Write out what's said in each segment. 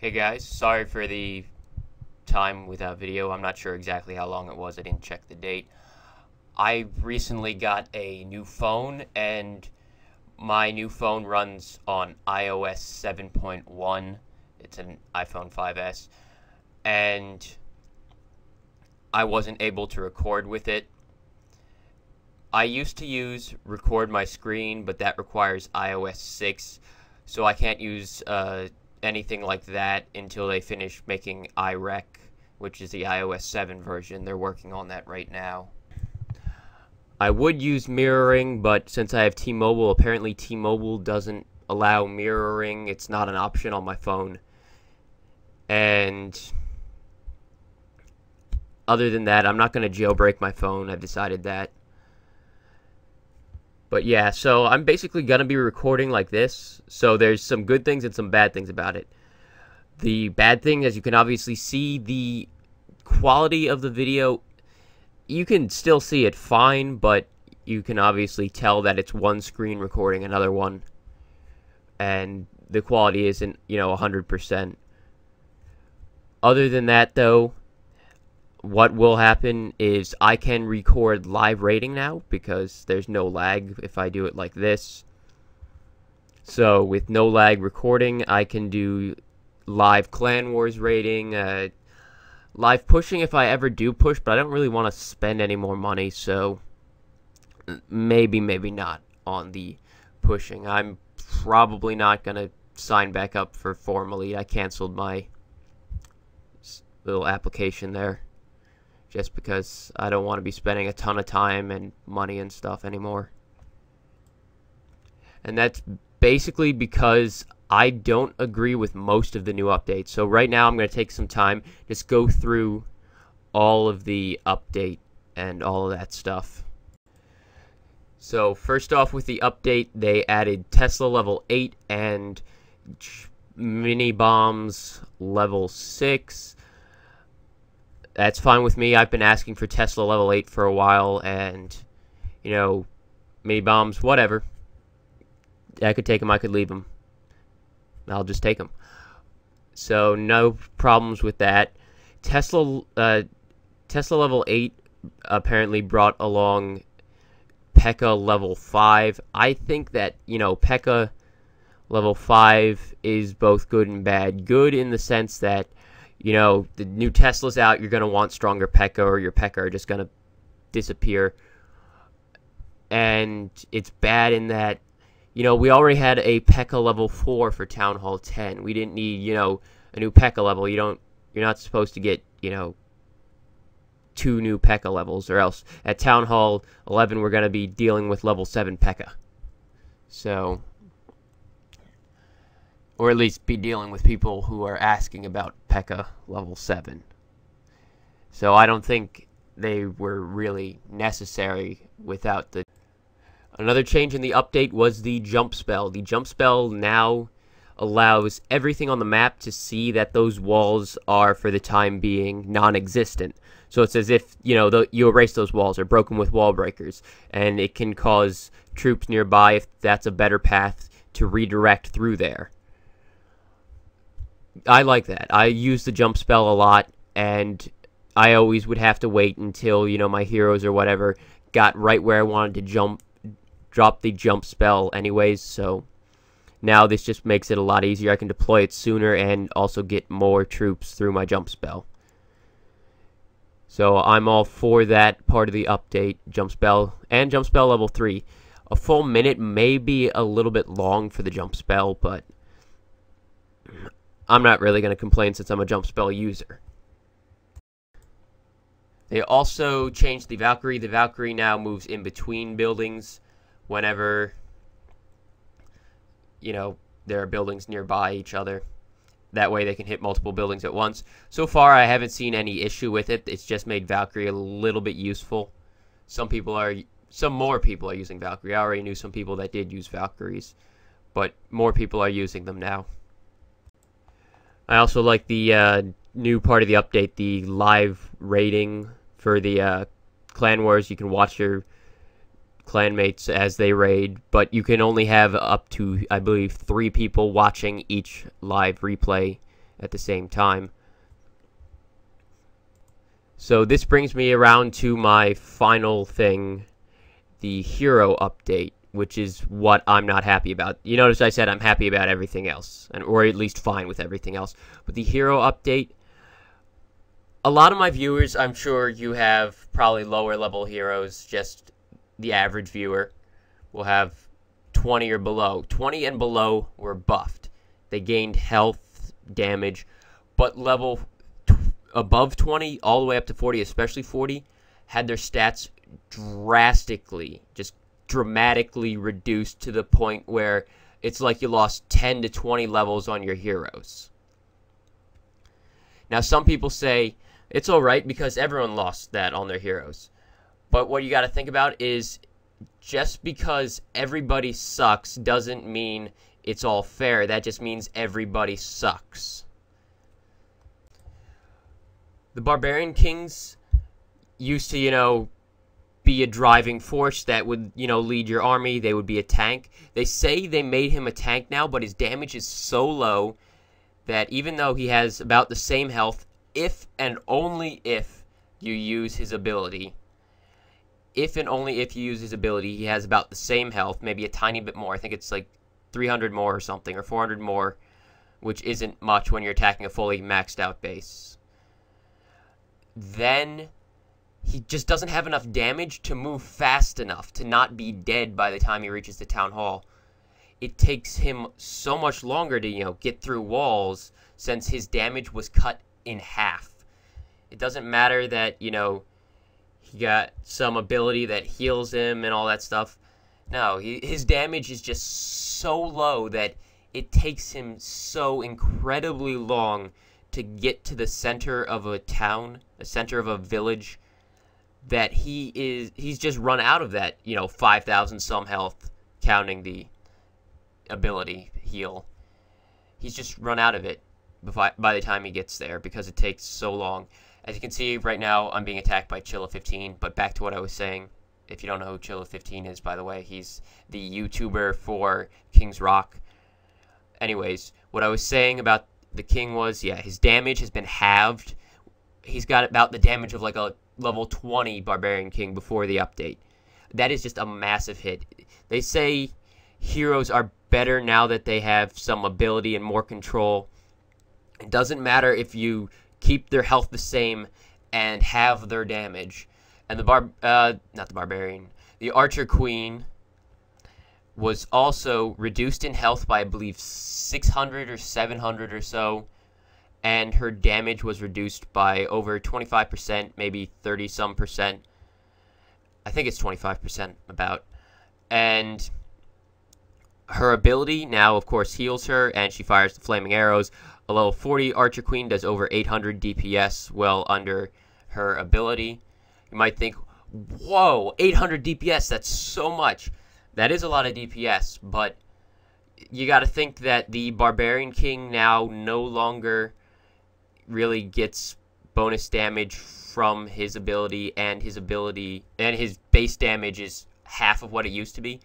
Hey guys, sorry for the time without video. I'm not sure exactly how long it was. I didn't check the date. I recently got a new phone, and my new phone runs on iOS 7.1. It's an iPhone 5S, and I wasn't able to record with it. I used to use record my screen, but that requires iOS 6, so I can't use anything like that until they finish making iRec, which is the iOS 7 version. They're working on that right now. I would use mirroring, but since I have T-Mobile, apparently T-Mobile doesn't allow mirroring. It's not an option on my phone. And other than that, I'm not going to jailbreak my phone. I've decided that. But yeah, so I'm basically going to be recording like this. So there's some good things and some bad things about it. The bad thing, as you can obviously see, the quality of the video, you can still see it fine, but you can obviously tell that it's one screen recording another one. And the quality isn't, 100%. Other than that, though, what will happen is I can record live rating now because there's no lag if I do it like this. So with no lag recording, I can do live clan wars rating, live pushing if I ever do push, but I don't really want to spend any more money, so maybe not on the pushing. I'm probably not going to sign back up for Formally. I canceled my little application there, just because I don't want to be spending a ton of time and money and stuff anymore. And that's basically because I don't agree with most of the new updates. So right now I'm going to take some time, just go through all of the update and all of that stuff. So first off, with the update, they added Tesla level 8 and mini bombs level 6. That's fine with me. I've been asking for Tesla level 8 for a while, and, mini bombs, whatever. I could take them, I could leave them. I'll just take them. So, no problems with that. Tesla level 8 apparently brought along P.E.K.K.A level 5. I think that, P.E.K.K.A level 5 is both good and bad. Good in the sense that, the new Tesla's out, you're going to want stronger P.E.K.K.A, or your P.E.K.K.A are just going to disappear. And it's bad in that, we already had a P.E.K.K.A level 4 for Town Hall 10. We didn't need, a new P.E.K.K.A level. You're not supposed to get, 2 new P.E.K.K.A levels, or else at Town Hall 11 we're going to be dealing with level 7 P.E.K.K.A. So, or at least be dealing with people who are asking about P.E.K.K.A level 7. So I don't think they were really necessary without the... Another change in the update was the jump spell. The jump spell now allows everything on the map to see that those walls are, for the time being, non-existent. So it's as if, you erase those walls, or broken with wall breakers, and it can cause troops nearby, if that's a better path, to redirect through there. I like that. I use the jump spell a lot, and I always would have to wait until, my heroes or whatever got right where I wanted to drop the jump spell anyways, so now this just makes it a lot easier. I can deploy it sooner and also get more troops through my jump spell. So I'm all for that part of the update, jump spell, and jump spell level 3. A full minute may be a little bit long for the jump spell, but I'm not really going to complain since I'm a jump spell user. They also changed the Valkyrie. The Valkyrie now moves in between buildings whenever, there are buildings nearby each other. That way they can hit multiple buildings at once. So far, I haven't seen any issue with it. It's just made Valkyrie a little bit useful. Some more people are using Valkyrie. I already knew some people that did use Valkyries, but more people are using them now. I also like the new part of the update, the live rating for the Clan Wars. You can watch your clanmates as they raid, but you can only have up to, I believe, 3 people watching each live replay at the same time. So this brings me around to my final thing, the hero update, which is what I'm not happy about. You notice I said I'm happy about everything else, or at least fine with everything else. But the hero update, a lot of my viewers, I'm sure you have probably lower level heroes, just the average viewer will have 20 or below. 20 and below were buffed. They gained health, damage, but level above 20 all the way up to 40, especially 40, had their stats dramatically reduced to the point where it's like you lost 10 to 20 levels on your heroes. Now, some people say it's alright because everyone lost that on their heroes. But what you got to think about is just because everybody sucks doesn't mean it's all fair. That just means everybody sucks. The Barbarian Kings used to, be a driving force that would, lead your army. They would be a tank. They say they made him a tank now, but his damage is so low that even though he has about the same health, if and only if you use his ability, he has about the same health, maybe a tiny bit more. I think it's like 300 more or something, or 400 more, which isn't much when you're attacking a fully maxed out base. Then he just doesn't have enough damage to move fast enough to not be dead by the time he reaches the town hall. It takes him so much longer to, get through walls since his damage was cut in half. It doesn't matter that, he got some ability that heals him and all that stuff. No, his damage is just so low that it takes him so incredibly long to get to the center of a town, the center of a village, that he's just run out of that, 5,000 some health, counting the ability heal. He's just run out of it by the time he gets there because it takes so long. As you can see right now, I'm being attacked by Chilla15, but back to what I was saying. If you don't know who Chilla15 is, by the way, he's the YouTuber for King's Rock. Anyways, what I was saying about the King was, his damage has been halved. He's got about the damage of like a level 20 Barbarian King before the update. That is just a massive hit. They say heroes are better now that they have some ability and more control. It doesn't matter if you keep their health the same and have their damage. And the Archer Queen was also reduced in health by, I believe, 600 or 700 or so, and her damage was reduced by over 25%, maybe 30-some%. I think it's 25% about. And her ability now, of course, heals her, and she fires the flaming arrows. A level 40 Archer Queen does over 800 DPS, well under her ability. You might think, whoa, 800 DPS, that's so much. That is a lot of DPS, but you got to think that the Barbarian King now no longer really gets bonus damage from his ability, and his base damage is half of what it used to be.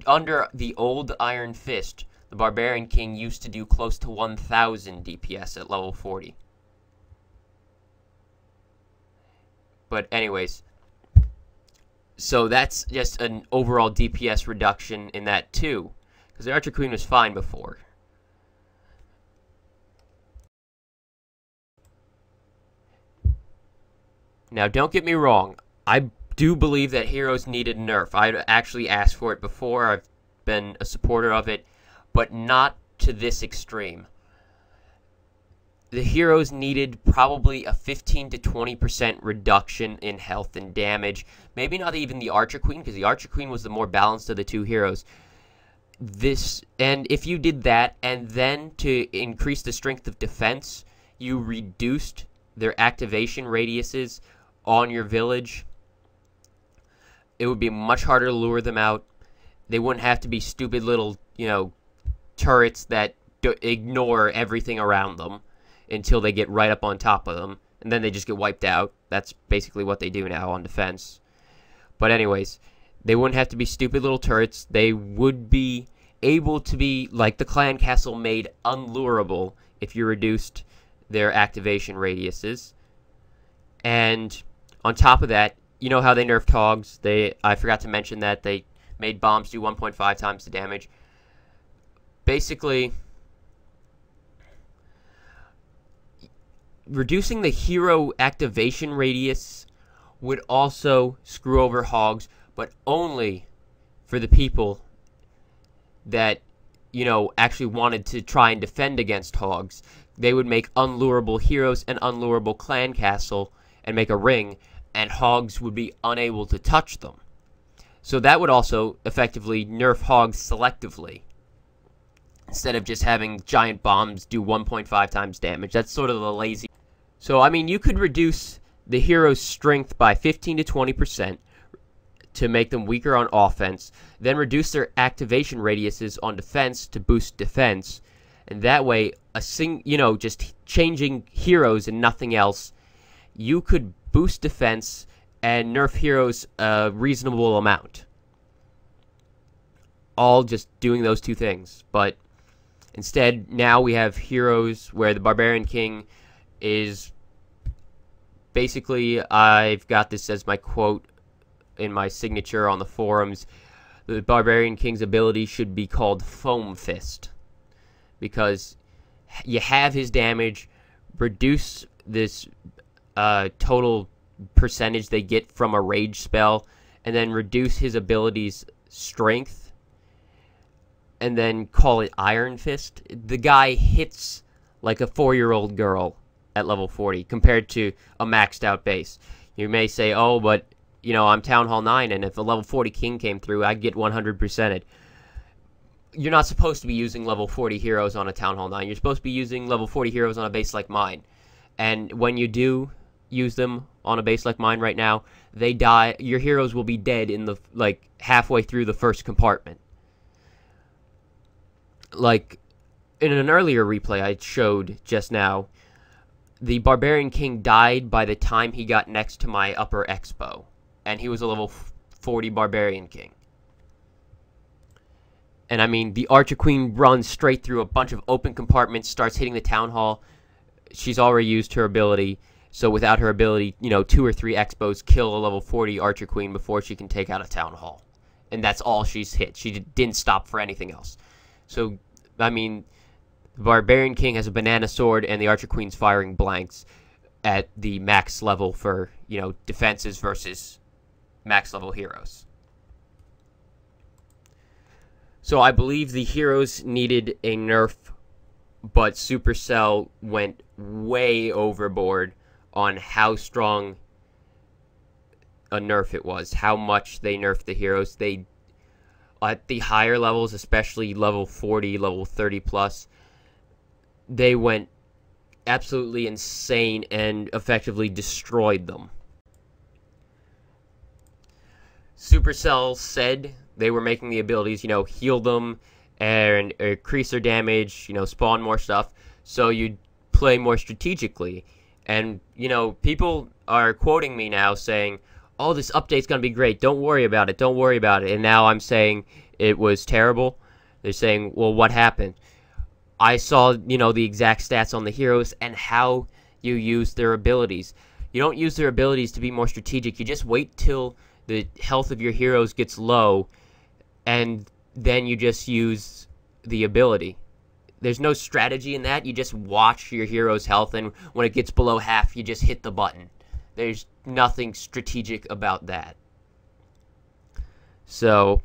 Under the old Iron Fist, the Barbarian King used to do close to 1,000 DPS at level 40. But anyways, so that's just an overall DPS reduction in that too, because the Archer Queen was fine before. Now, don't get me wrong, I do believe that heroes needed nerf. I'd actually asked for it before, I've been a supporter of it, but not to this extreme. The heroes needed probably a 15 to 20% reduction in health and damage. Maybe not even the Archer Queen, because the Archer Queen was the more balanced of the two heroes. And if you did that, and then to increase the strength of defense, you reduced their activation radiuses on your village, it would be much harder to lure them out. They wouldn't have to be stupid little, turrets that ignore everything around them until they get right up on top of them, and then they just get wiped out. That's basically what they do now on defense. But anyways, they wouldn't have to be stupid little turrets. They would be able to be, like the clan castle, made unlurable if you reduced their activation radiuses. And on top of that, you know how they nerfed hogs? I forgot to mention that they made bombs do 1.5 times the damage. Basically, reducing the hero activation radius would also screw over hogs, but only for the people that, you know, actually wanted to try and defend against hogs. They would make unlurable heroes and unlurable clan castle and make a ring, and hogs would be unable to touch them. So that would also effectively nerf hogs selectively, instead of just having giant bombs do 1.5 times damage. That's sort of the lazy. So, I mean, you could reduce the hero's strength by 15 to 20% to make them weaker on offense, then reduce their activation radiuses on defense to boost defense, and that way, just changing heroes and nothing else, you could boost defense and nerf heroes a reasonable amount. All just doing those two things. But instead, now we have heroes where the Barbarian King is basically, I've got this as my quote in my signature on the forums, the Barbarian King's ability should be called Foam Fist, because you have his damage, reduce this total percentage they get from a rage spell, and then reduce his ability's strength, and then call it Iron Fist. The guy hits like a 4-year-old girl at level 40 compared to a maxed out base. You may say, oh, but you know, I'm Town Hall 9, and if a level 40 king came through, I'd get 100%ed. You're not supposed to be using level 40 heroes on a Town Hall 9. You're supposed to be using level 40 heroes on a base like mine. And when you do use them on a base like mine right now, they die. Your heroes will be dead in the, like, halfway through the first compartment. Like, in an earlier replay I showed just now, the Barbarian King died by the time he got next to my upper expo. And he was a level 40 Barbarian King. And I mean, the Archer Queen runs straight through a bunch of open compartments, starts hitting the Town Hall. She's already used her ability, so without her ability, you know, 2 or 3 expos kill a level 40 Archer Queen before she can take out a Town Hall. And that's all she's hit. She didn't stop for anything else. So, I mean, the Barbarian King has a banana sword, and the Archer Queen's firing blanks at the max level for, you know, defenses versus max level heroes. So I believe the heroes needed a nerf, but Supercell went way overboard on how strong a nerf it was, how much they nerfed the heroes. They, at the higher levels, especially level 40, level 30 plus, they went absolutely insane and effectively destroyed them. Supercell said they were making the abilities, you know, heal them and increase their damage, you know, spawn more stuff, so you'd play more strategically. And, you know, people are quoting me now saying, oh, this update's gonna be great, don't worry about it, don't worry about it. And now I'm saying it was terrible. They're saying, well, what happened? I saw, you know, the exact stats on the heroes and how you use their abilities. You don't use their abilities to be more strategic. You just wait till the health of your heroes gets low, and then you just use the ability. There's no strategy in that. You just watch your hero's health, and when it gets below half, you just hit the button. There's nothing strategic about that. So,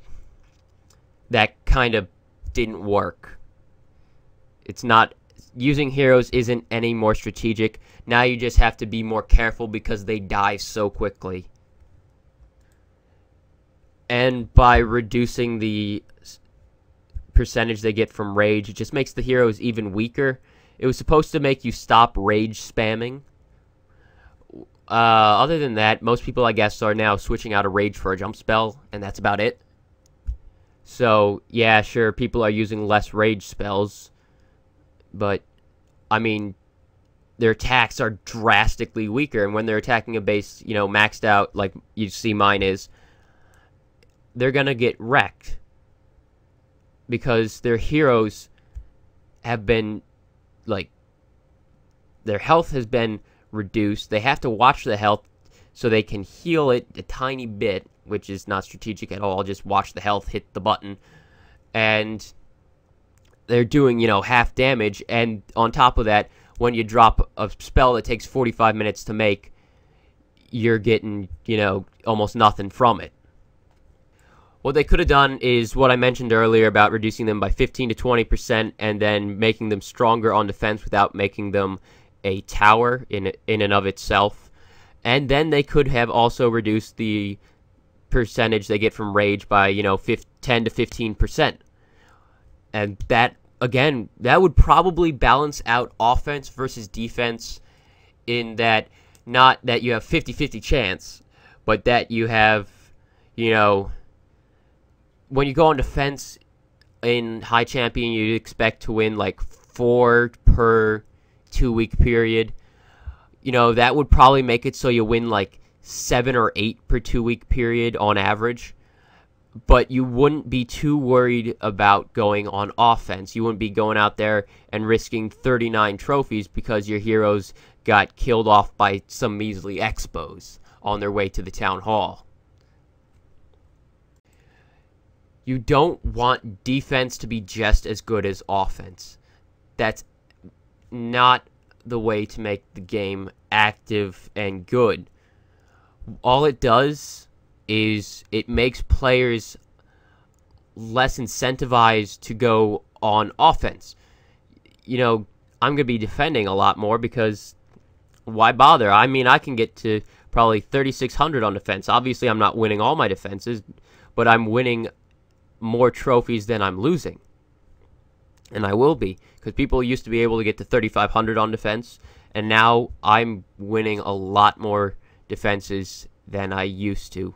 that kind of didn't work. It's not... Using heroes isn't any more strategic. Now you just have to be more careful because they die so quickly. And by reducing the percentage they get from rage, it just makes the heroes even weaker. It was supposed to make you stop rage spamming. Other than that, most people, I guess, are now switching out of rage for a jump spell, and that's about it. So, yeah, sure, people are using less rage spells, but, I mean, their attacks are drastically weaker, and when they're attacking a base, you know, maxed out, like you see mine is, they're gonna get wrecked. Because their heroes have been, like, their health has been reduced. They have to watch the health so they can heal it a tiny bit, which is not strategic at all. Just watch the health, hit the button, and they're doing, half damage. And on top of that, when you drop a spell that takes 45 minutes to make, you're getting, almost nothing from it. What they could have done is what I mentioned earlier about reducing them by 15 to 20% and then making them stronger on defense without making them a tower in and of itself. And then they could have also reduced the percentage they get from rage by, 10 to 15%. And that, again, that would probably balance out offense versus defense in that, not that you have 50-50 chance, but that you have, when you go on defense in High Champion, you'd expect to win like 4 per 2-week period. That would probably make it so you win like 7 or 8 per 2-week period on average. But you wouldn't be too worried about going on offense. You wouldn't be going out there and risking 39 trophies because your heroes got killed off by some measly expos on their way to the town hall. You don't want defense to be just as good as offense. That's not the way to make the game active and good. All it does is it makes players less incentivized to go on offense. I'm going to be defending a lot more because why bother? I mean, I can get to probably 3,600 on defense. Obviously, I'm not winning all my defenses, but I'm winning more trophies than I'm losing. And I will be, because people used to be able to get to 3,500 on defense, and now I'm winning a lot more defenses than I used to.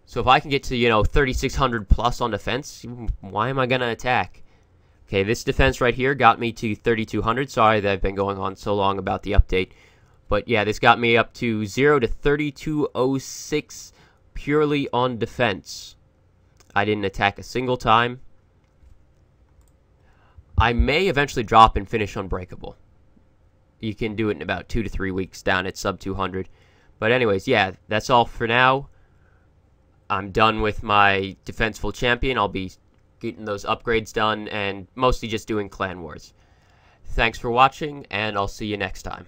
So if I can get to, 3,600 plus on defense, why am I going to attack? Okay, this defense right here got me to 3,200. Sorry that I've been going on so long about the update. But yeah, this got me up to 0 to 3,206 purely on defense. I didn't attack a single time. I may eventually drop and finish Unbreakable. You can do it in about 2 to 3 weeks down at sub 200. But anyways, yeah, that's all for now. I'm done with my Defenseful champion. I'll be getting those upgrades done and mostly just doing clan wars. Thanks for watching, and I'll see you next time.